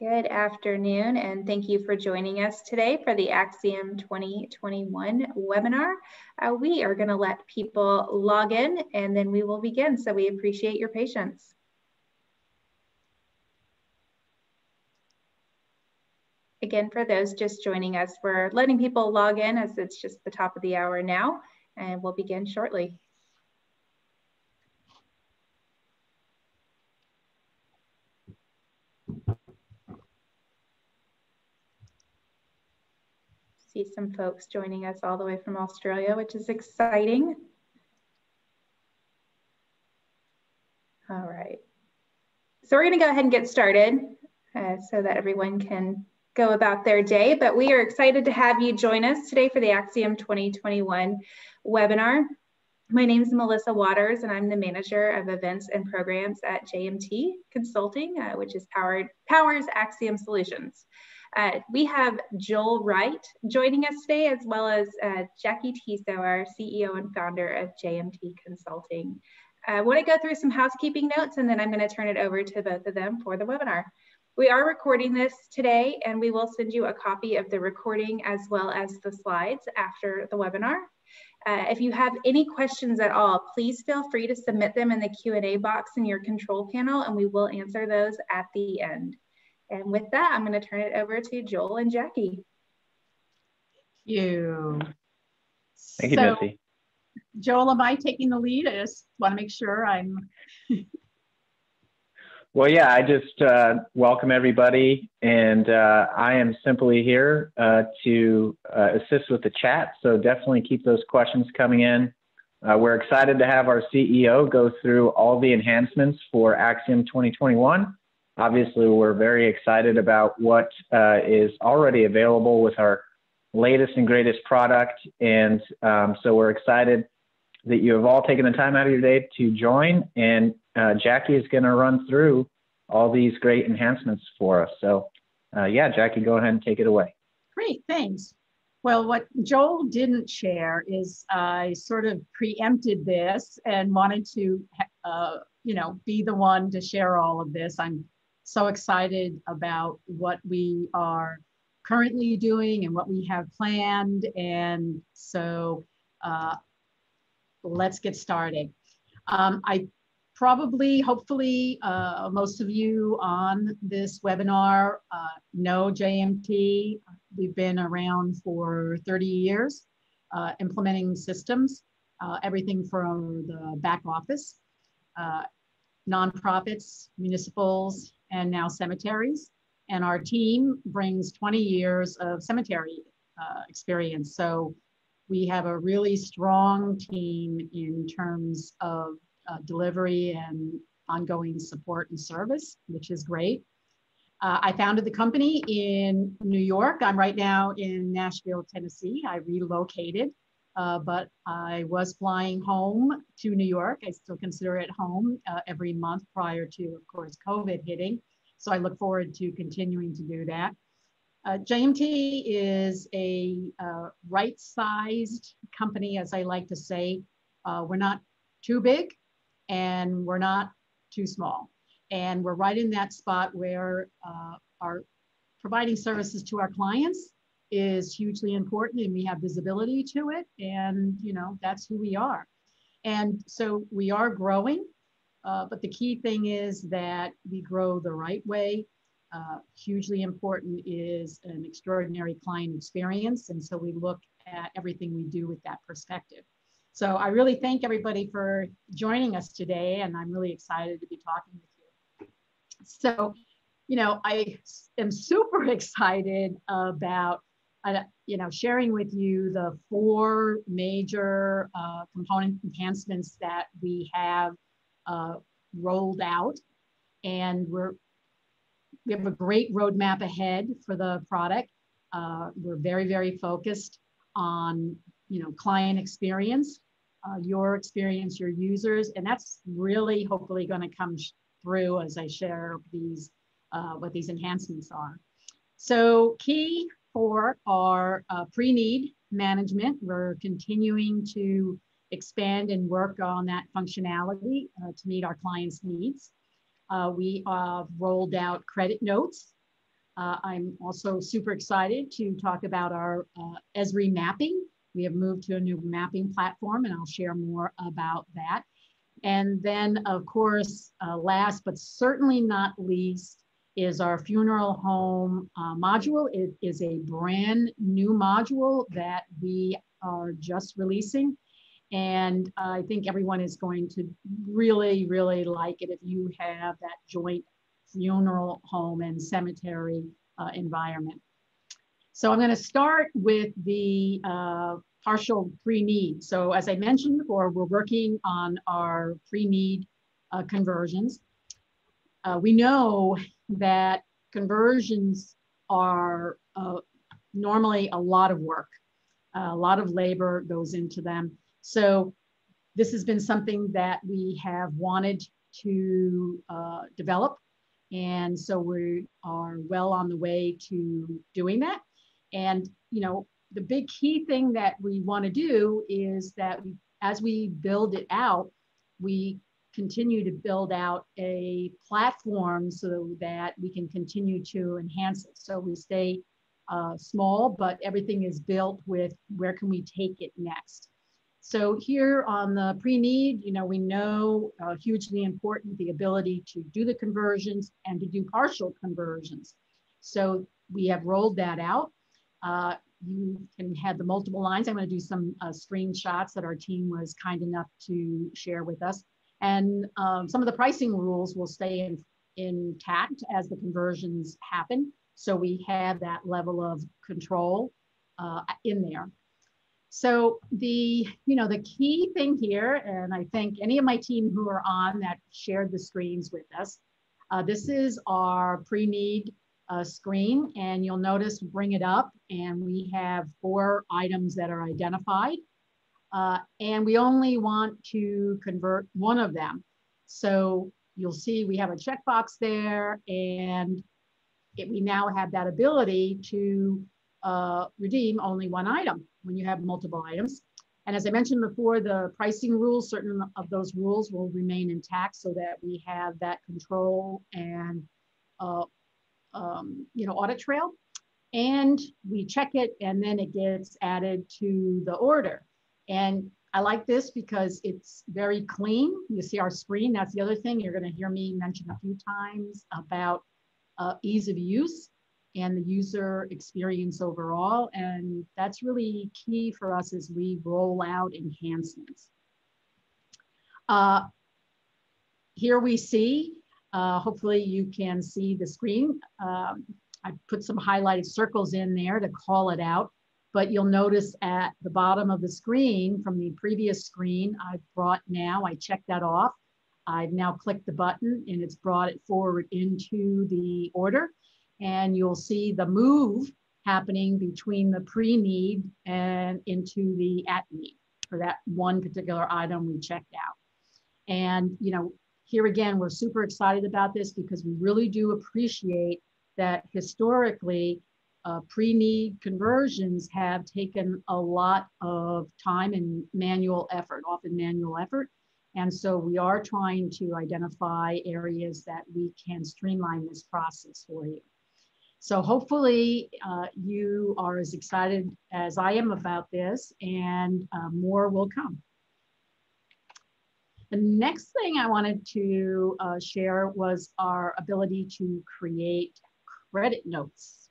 Good afternoon, and thank you for joining us today for the Axiom 2021 webinar. We are going to let people log in and then we will begin, so we appreciate your patience. Again, for those just joining us, we're letting people log in as it's just the top of the hour now, and we'll begin shortly. See some folks joining us all the way from Australia, which is exciting. All right. So we're going to go ahead and get started so that everyone can go about their day. But we are excited to have you join us today for the Axiom 2021 webinar. My name is Melissa Waters, and I'm the manager of events and programs at JMT Consulting, which is powers Axiom Solutions. We have Joel Wright joining us today, as well as Jackie Tiso, our CEO and founder of JMT Consulting. I want to go through some housekeeping notes, and then I'm going to turn it over to both of them for the webinar. We are recording this today, and we will send you a copy of the recording as well as the slides after the webinar. If you have any questions at all, please feel free to submit them in the Q&A box in your control panel, and we will answer those at the end. And with that, I'm going to turn it over to Joel and Jackie. Thank you. Thank you, Missy. Joel, am I taking the lead? I just want to make sure I'm... Well, yeah, I just welcome everybody, and I am simply here to assist with the chat, so definitely keep those questions coming in. We're excited to have our CEO go through all the enhancements for Axiom 2021. Obviously, we're very excited about what is already available with our latest and greatest product, and so we're excited that you have all taken the time out of your day to join, and Jackie is going to run through all these great enhancements for us. So yeah, Jackie, go ahead and take it away. Great, thanks. Well, what Joel didn't share is I sort of preempted this and wanted to, be the one to share all of this. I'm so excited about what we are currently doing and what we have planned. And so let's get started. Hopefully, most of you on this webinar know JMT. We've been around for 30 years, implementing systems, everything from the back office, nonprofits, municipals, and now cemeteries. And our team brings 20 years of cemetery experience. So we have a really strong team in terms of delivery and ongoing support and service, which is great. I founded the company in New York. I'm right now in Nashville, Tennessee. I relocated, but I was flying home to New York. I still consider it home every month prior to, of course, COVID hitting. So I look forward to continuing to do that. JMT is a right-sized company, as I like to say. We're not too big, and we're not too small. And we're right in that spot where our providing services to our clients is hugely important, and we have visibility to it. And, that's who we are. And so we are growing, but the key thing is that we grow the right way. Hugely important is an extraordinary client experience. And so we look at everything we do with that perspective. So I really thank everybody for joining us today, and I'm really excited to be talking with you. So, I am super excited about, sharing with you the 4 major component enhancements that we have rolled out, and we have a great roadmap ahead for the product. We're very, very focused on client experience, your experience, your users, and that's really hopefully going to come through as I share these what these enhancements are. So key for our pre-need management, we're continuing to expand and work on that functionality to meet our clients' needs. We have rolled out credit notes I'm also super excited to talk about our ESRI mapping. We have moved to a new mapping platform, and I'll share more about that. And then, of course, last but certainly not least, is our funeral home module. It is a brand new module that we are just releasing. And I think everyone is going to really, really like it if you have that joint funeral home and cemetery environment. So I'm going to start with the partial pre-need. So as I mentioned before, we're working on our pre-need conversions. We know that conversions are normally a lot of work. A lot of labor goes into them. So this has been something that we have wanted to develop. And so we are well on the way to doing that. And, you know, the big key thing that we want to do is that as we build it out, we continue to build out a platform so that we can continue to enhance it. So we stay small, but everything is built with where can we take it next. So here on the pre-need, you know, we know hugely important the ability to do the conversions and to do partial conversions. So we have rolled that out. You can have the multiple lines. I'm going to do some screenshots that our team was kind enough to share with us. And some of the pricing rules will stay intact as the conversions happen. So we have that level of control in there. So the key thing here, and I think any of my team who are on that shared the screens with us, this is our pre-need screen, and you'll notice bring it up, and we have 4 items that are identified, and we only want to convert one of them. So you'll see we have a checkbox there, and we now have that ability to redeem only one item when you have multiple items. And as I mentioned before, the pricing rules, certain of those rules will remain intact so that we have that control and audit trail. And we check it, and then it gets added to the order. And I like this because it's very clean. You see our screen. That's the other thing you're going to hear me mention a few times about ease of use and the user experience overall. And that's really key for us as we roll out enhancements. Here we see, hopefully you can see the screen. I put some highlighted circles in there to call it out, but you'll notice at the bottom of the screen from the previous screen, I checked that off. I've now clicked the button and it's brought it forward into the order. And you'll see the move happening between the pre-need and into the at-need for that one particular item we checked out. And, you know, here again, we're super excited about this because we really do appreciate that historically pre-need conversions have taken a lot of time and manual effort, often manual effort. And so we are trying to identify areas that we can streamline this process for you. So hopefully you are as excited as I am about this, and more will come. The next thing I wanted to share was our ability to create credit notes.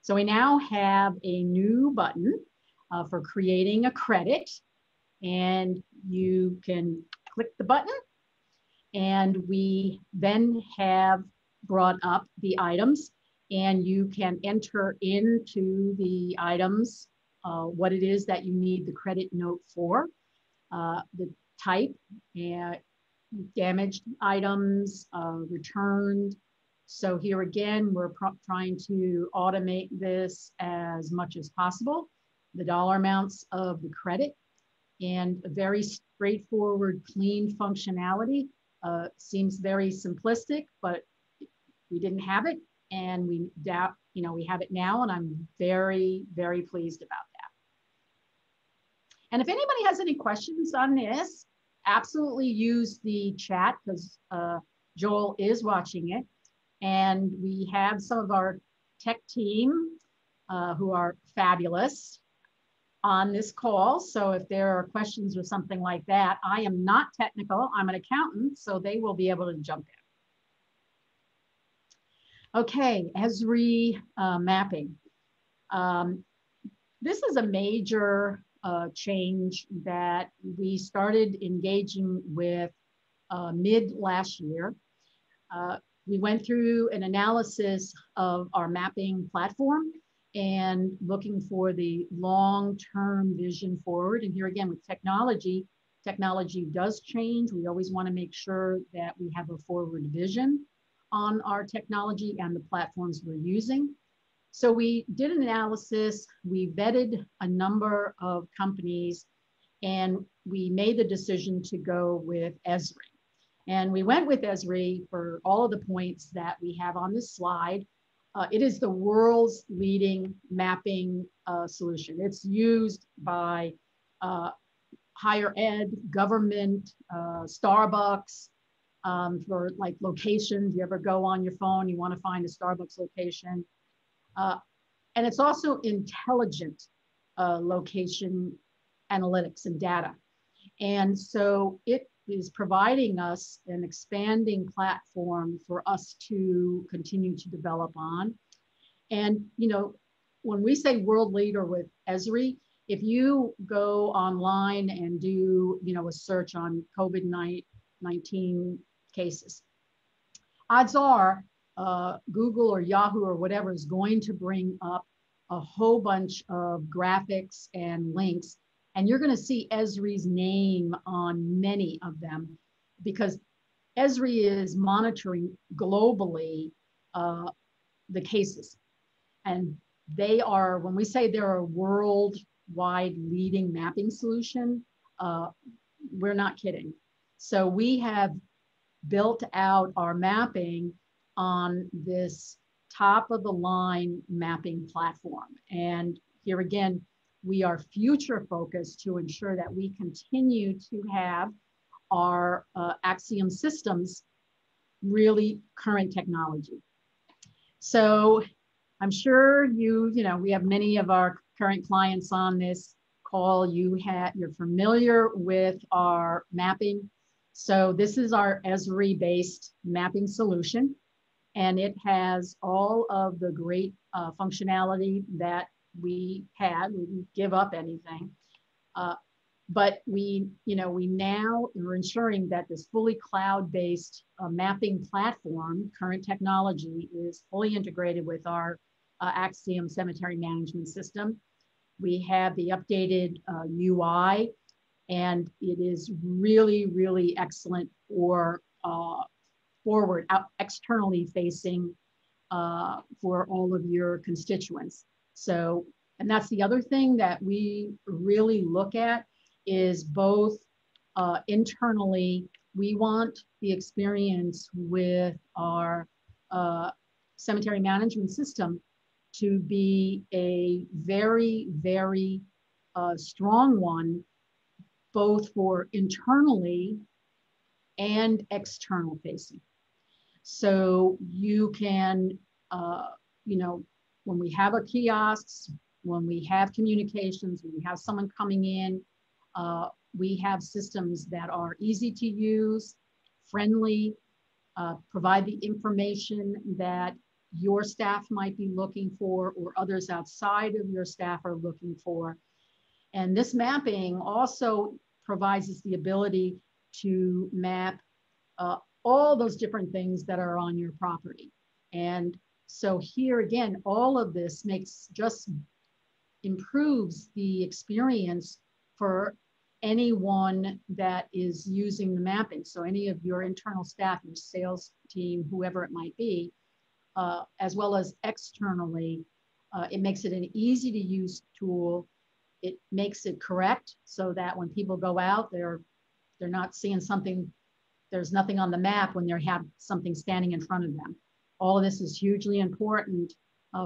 So we now have a new button for creating a credit, and you can click the button, and we then have brought up the items, and you can enter into the items what it is that you need the credit note for, the type, damaged items, returned. So here again, we're trying to automate this as much as possible, the dollar amounts of the credit, and a very straightforward, clean functionality. Seems very simplistic, but we didn't have it, and we have it now, and I'm very, very pleased about that. And if anybody has any questions on this, absolutely use the chat because Joel is watching it. And we have some of our tech team who are fabulous on this call. So if there are questions or something like that, I am not technical, I'm an accountant, so they will be able to jump in. Okay, ESRI mapping. This is a major change that we started engaging with mid last year. We went through an analysis of our mapping platform and looking for the long-term vision forward. And here again, with technology, technology does change. We always want to make sure that we have a forward vision on our technology and the platforms we're using. So we did an analysis, we vetted a number of companies, and we made the decision to go with ESRI. And we went with ESRI for all of the points that we have on this slide. It is the world's leading mapping solution. It's used by higher ed, government, Starbucks, for like locations. You ever go on your phone, you want to find a Starbucks location. And it's also intelligent location analytics and data. And so it is providing us an expanding platform for us to continue to develop on. And, you know, when we say world leader with ESRI, if you go online and do, you know, a search on COVID-19 cases, odds are Google or Yahoo or whatever is going to bring up a whole bunch of graphics and links. And you're going to see ESRI's name on many of them because ESRI is monitoring globally the cases. And they are, when we say they're a worldwide leading mapping solution, we're not kidding. So we have built out our mapping on this top of the line mapping platform. And here again, we are future focused to ensure that we continue to have our Axiom systems really current technology. So I'm sure you know, we have many of our current clients on this call. You're familiar with our mapping. So this is our ESRI based mapping solution. And it has all of the great functionality that we had. We didn't give up anything. But we're ensuring that this fully cloud-based mapping platform, current technology, is fully integrated with our Axiom cemetery management system. We have the updated UI, and it is really, really excellent for forward, externally facing for all of your constituents. So, and that's the other thing that we really look at is both internally, we want the experience with our cemetery management system to be a very, very strong one, both for internally and external facing. So you can, you know, when we have our kiosks, when we have communications, when we have someone coming in, we have systems that are easy to use, friendly, provide the information that your staff might be looking for or others outside of your staff are looking for. And this mapping also provides us the ability to map all those different things that are on your property. And so here again, all of this improves the experience for anyone that is using the mapping. So any of your internal staff, your sales team, whoever it might be, as well as externally, it makes it an easy to use tool. It makes it correct so that when people go out, they're not seeing something, there's nothing on the map when they have something standing in front of them. All of this is hugely important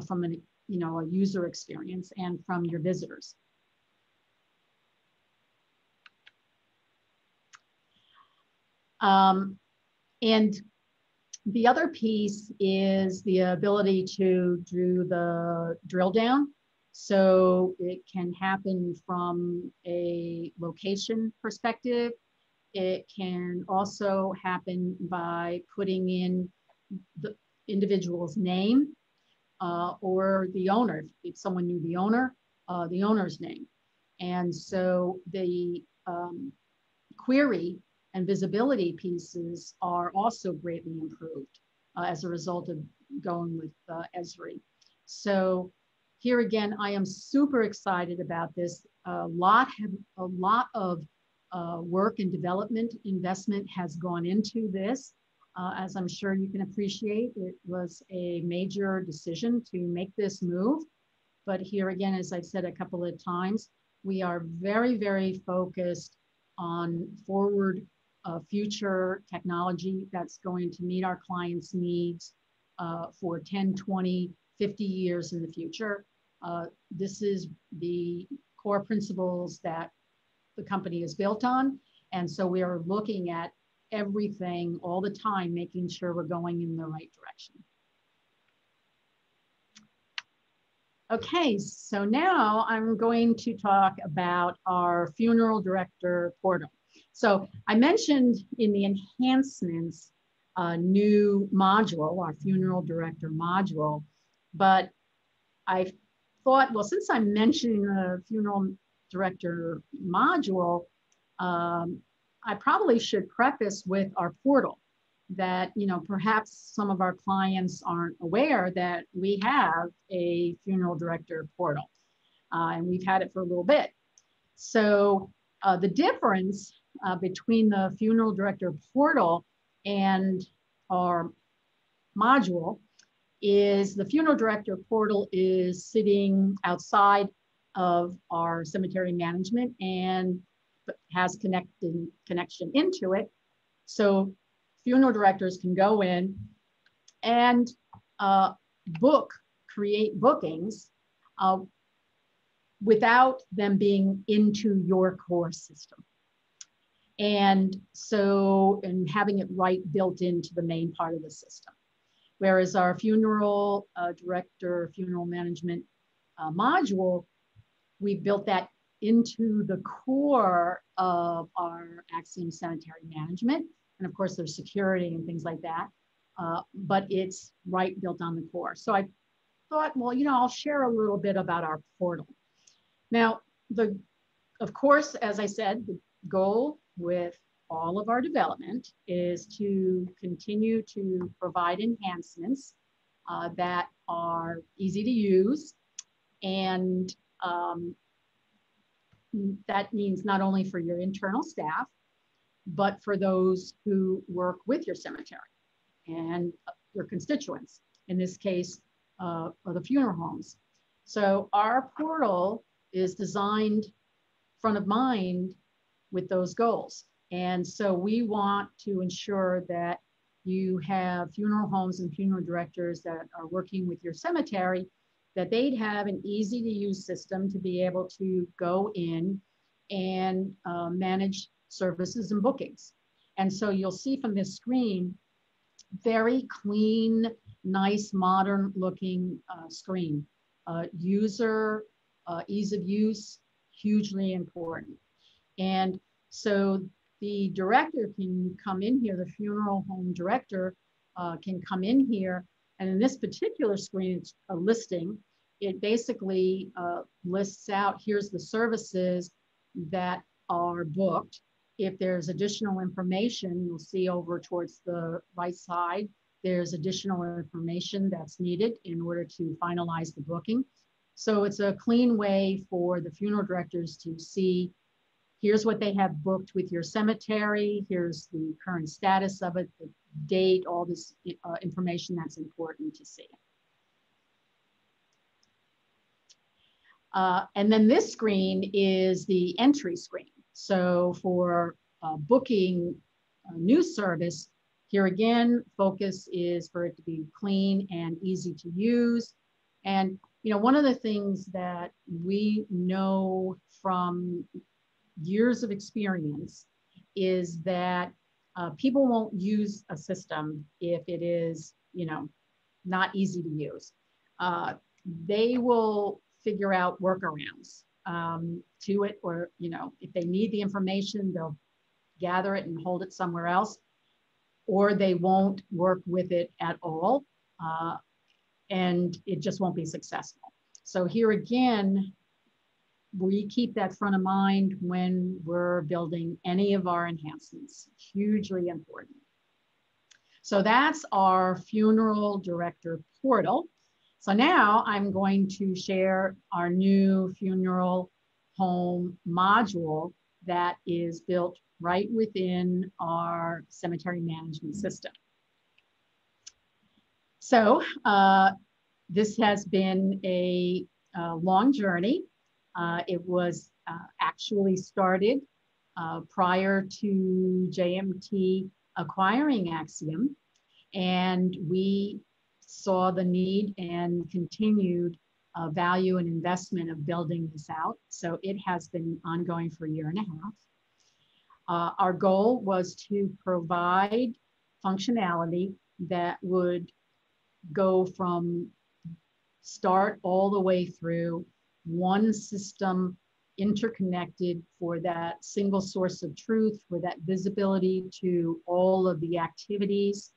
from a user experience and from your visitors. And The other piece is the ability to do the drill down. So it can happen from a location perspective. It can also happen by putting in the individual's name or the owner, if someone knew the owner's name. And so the query and visibility pieces are also greatly improved as a result of going with ESRI. So here again, I am super excited about this. A lot of work and development investment has gone into this. As I'm sure you can appreciate, it was a major decision to make this move. But here again, as I've said a couple of times, we are very, very focused on forward future technology that's going to meet our clients' needs for 10, 20, 50 years in the future. This is the core principles that the company is built on. And so we are looking at everything all the time, making sure we're going in the right direction. Okay, so now I'm going to talk about our funeral director portal. So I mentioned in the enhancements new module, our funeral director module, but I thought, well, since I'm mentioning the funeral director module, I probably should preface with our portal that, you know, perhaps some of our clients aren't aware that we have a funeral director portal, and we've had it for a little bit. So the difference between the funeral director portal and our module is the funeral director portal is sitting outside of our cemetery management and has connection into it. So funeral directors can go in and create bookings without them being into your core system. And so, and having it right built into the main part of the system. Whereas our funeral director, funeral management module, we built that into the core of our Axiom cemetery management. And of course, there's security and things like that, but it's right built on the core. So I thought, well, you know, I'll share a little bit about our portal. Now, of course, as I said, the goal with all of our development is to continue to provide enhancements that are easy to use. And that means not only for your internal staff, but for those who work with your cemetery and your constituents, in this case, of the funeral homes. So our portal is designed front of mind with those goals. And so we want to ensure that you have funeral homes and funeral directors that are working with your cemetery, that they'd have an easy to use system to be able to go in and manage services and bookings. And so you'll see from this screen, very clean, nice, modern looking screen. User ease of use, hugely important. And so the director can come in here, the funeral home director can come in here, and in this particular screen, it's a listing. It basically lists out, here's the services that are booked. If there's additional information, you'll see over towards the right side, there's additional information that's needed in order to finalize the booking. So it's a clean way for the funeral directors to see, here's what they have booked with your cemetery, here's the current status of it, the date, all this information that's important to see. And then this screen is the entry screen. So for booking a new service, here again, focus is for it to be clean and easy to use. And you know, one of the things that we know from years of experience is that People won't use a system if it is, you know, not easy to use. They will figure out workarounds to it, or, you know, if they need the information, they'll gather it and hold it somewhere else, or they won't work with it at all, and it just won't be successful. So here again, we keep that front of mind when we're building any of our enhancements. Hugely important. So that's our funeral director portal. So now I'm going to share our new funeral home module that is built right within our cemetery management system. So this has been a long journey. It was actually started prior to JMT acquiring Axiom, and we saw the need and continued value and investment of building this out. So it has been ongoing for a year and a half. Our goal was to provide functionality that would go from start all the way through one system, interconnected, for that single source of truth, for that visibility to all of the activities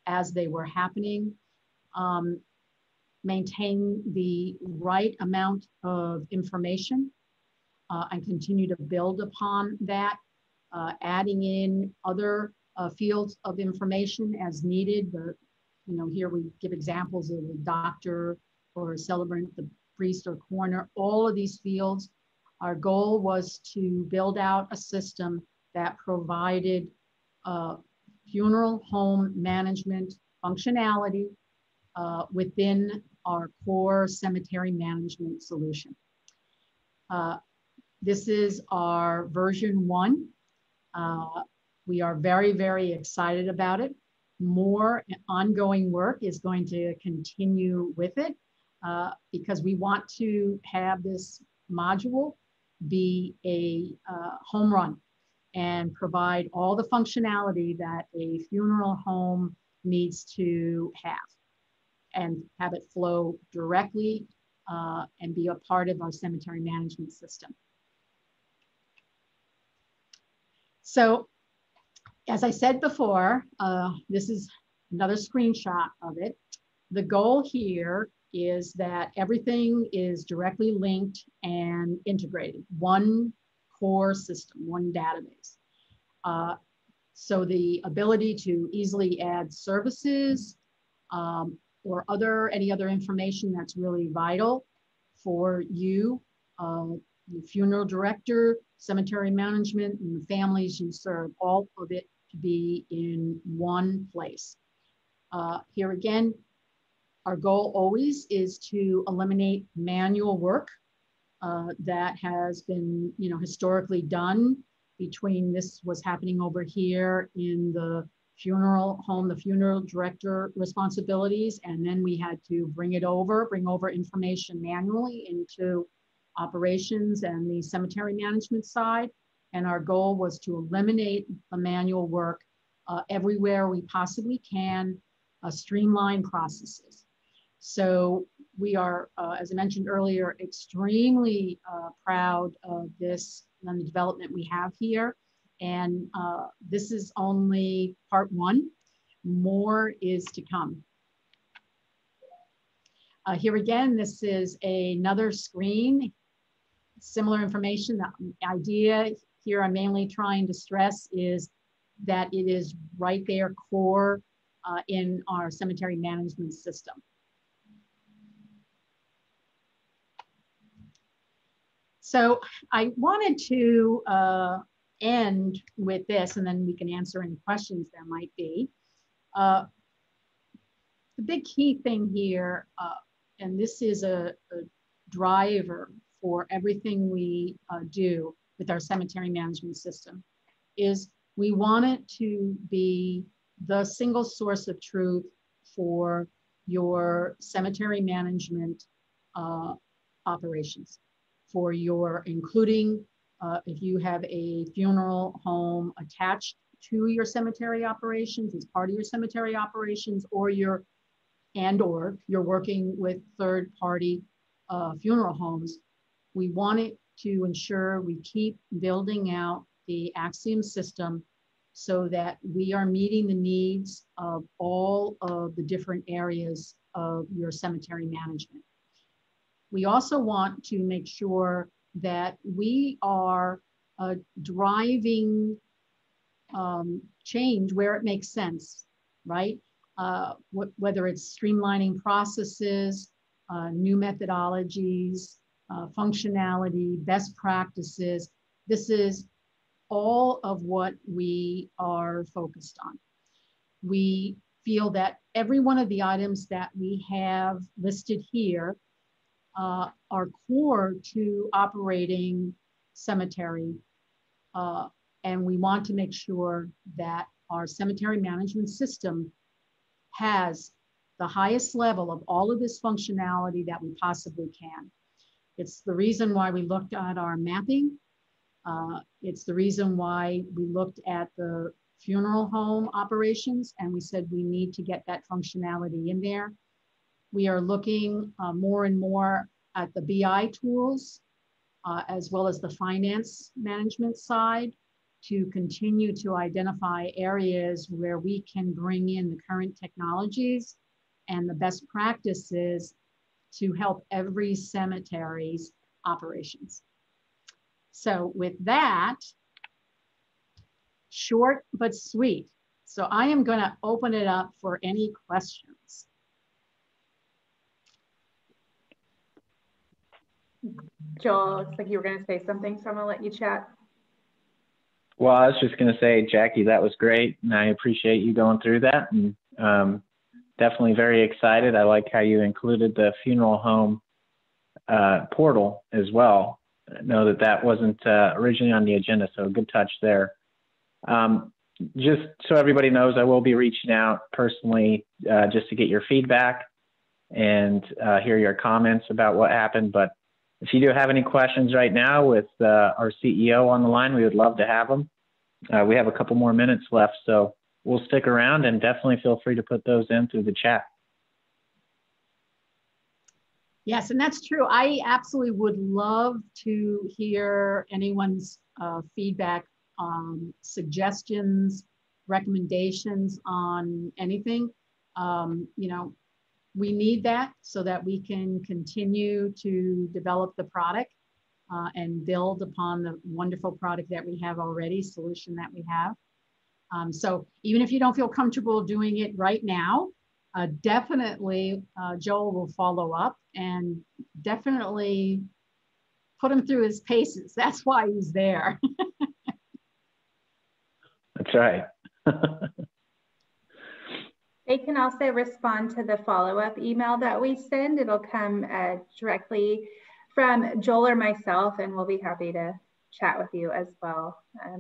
as they were happening, maintain the right amount of information, and continue to build upon that, adding in other fields of information as needed. You know, here we give examples of the doctor or a celebrant, the priest or coroner, all of these fields. Our goal was to build out a system that provided funeral home management functionality within our core cemetery management solution. This is our version 1. We are very, very excited about it. More ongoing work is going to continue with it because we want to have this module be a home run and provide all the functionality that a funeral home needs to have, and have it flow directly and be a part of our cemetery management system. So, as I said before, this is another screenshot of it. The goal here is that everything is directly linked and integrated. One core system, one database. So the ability to easily add services or any other information that's really vital for you, the funeral director, cemetery management, and the families you serve, all of it to be in one place. Here again, our goal always is to eliminate manual work that has been, you know, historically done between this was happening over here in the funeral home, the funeral director responsibilities, and then we had to bring over information manually into operations and the cemetery management side. And our goal was to eliminate the manual work everywhere we possibly can, streamline processes. So we are, as I mentioned earlier, extremely proud of this and the development we have here. And this is only part 1. More is to come. Here again, this is another screen. Similar information. The idea here I'm mainly trying to stress is that it is right there core in our cemetery management system. So I wanted to end with this, and then we can answer any questions there might be. The big key thing here, and this is a driver for everything we do with our cemetery management system, is we want it to be the single source of truth for your cemetery management operations, for your including if you have a funeral home attached to your cemetery operations, as part of your cemetery operations, or you're working with third-party funeral homes, we wanted to ensure we keep building out the Axiom system so that we are meeting the needs of all of the different areas of your cemetery management. We also want to make sure that we are driving change where it makes sense, right? Whether it's streamlining processes, new methodologies, functionality, best practices. This is all of what we are focused on. We feel that every one of the items that we have listed here are core to operating cemetery. And we want to make sure that our cemetery management system has the highest level of all of this functionality that we possibly can. It's the reason why we looked at our mapping. It's the reason why we looked at the funeral home operations and we said we need to get that functionality in there. We are looking more and more at the BI tools as well as the finance management side to continue to identify areas where we can bring in the current technologies and the best practices to help every cemetery's operations. So with that, short but sweet. So I am going to open it up for any questions. Joel, looks like you were going to say something, so I'm going to let you chat. Well, I was just going to say, Jackie, that was great. And I appreciate you going through that. And definitely very excited. I like how you included the funeral home portal as well. I know that that wasn't originally on the agenda, so good touch there. Just so everybody knows, I will be reaching out personally just to get your feedback and hear your comments about what happened. But if you do have any questions right now with our CEO on the line, we would love to have them. We have a couple more minutes left, so we'll stick around and definitely feel free to put those in through the chat. Yes, and that's true. I absolutely would love to hear anyone's feedback, suggestions, recommendations on anything. You know, we need that so that we can continue to develop the product and build upon the wonderful product that we have already, solution that we have. So even if you don't feel comfortable doing it right now, definitely Joel will follow up and definitely put him through his paces. That's why he's there. That's right. They can also respond to the follow-up email that we send. It'll come directly from Joel or myself, and we'll be happy to chat with you as well.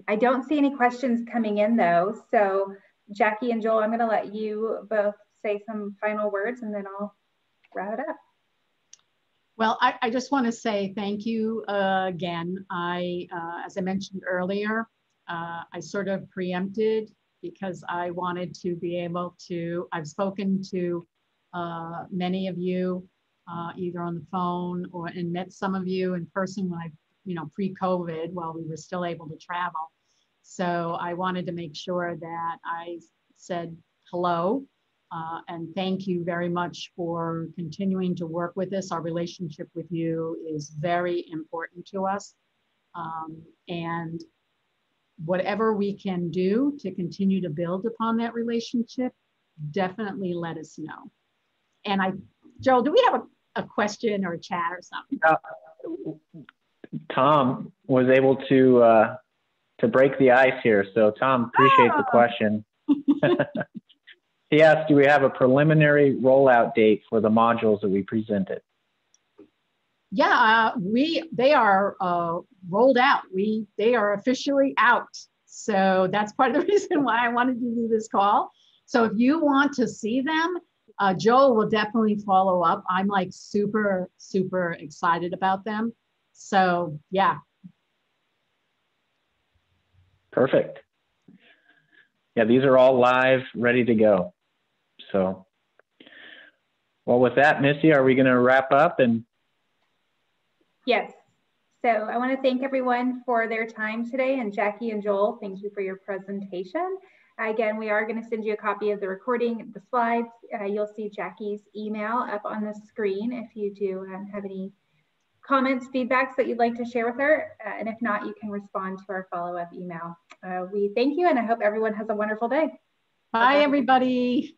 I don't see any questions coming in though. So Jackie and Joel, I'm going to let you both say some final words and then I'll wrap it up. Well, I just want to say thank you again. As I mentioned earlier, I sort of preempted because I wanted to be able to, I've spoken to many of you either on the phone or and met some of you in person when I, pre-COVID while we were still able to travel. So I wanted to make sure that I said hello and thank you very much for continuing to work with us. Our relationship with you is very important to us. And whatever we can do to continue to build upon that relationship, definitely let us know. And Joel, do we have a question or a chat or something? Tom was able to break the ice here. So Tom, appreciate the question. He asked, do we have a preliminary rollout date for the modules that we presented? Yeah, they are rolled out. They are officially out. So that's part of the reason why I wanted to do this call. So if you want to see them, Joel will definitely follow up. I'm like super, super excited about them. So yeah. Perfect. yeah, these are all live, ready to go. So, well, with that, Missy, are we going to wrap up? And yes. So I want to thank everyone for their time today. And Jackie and Joel, thank you for your presentation. Again, we are going to send you a copy of the recording, the slides. You'll see Jackie's email up on the screen if you do have any comments, feedbacks that you'd like to share with her. And if not, you can respond to our follow-up email. We thank you, and I hope everyone has a wonderful day. Bye, everybody.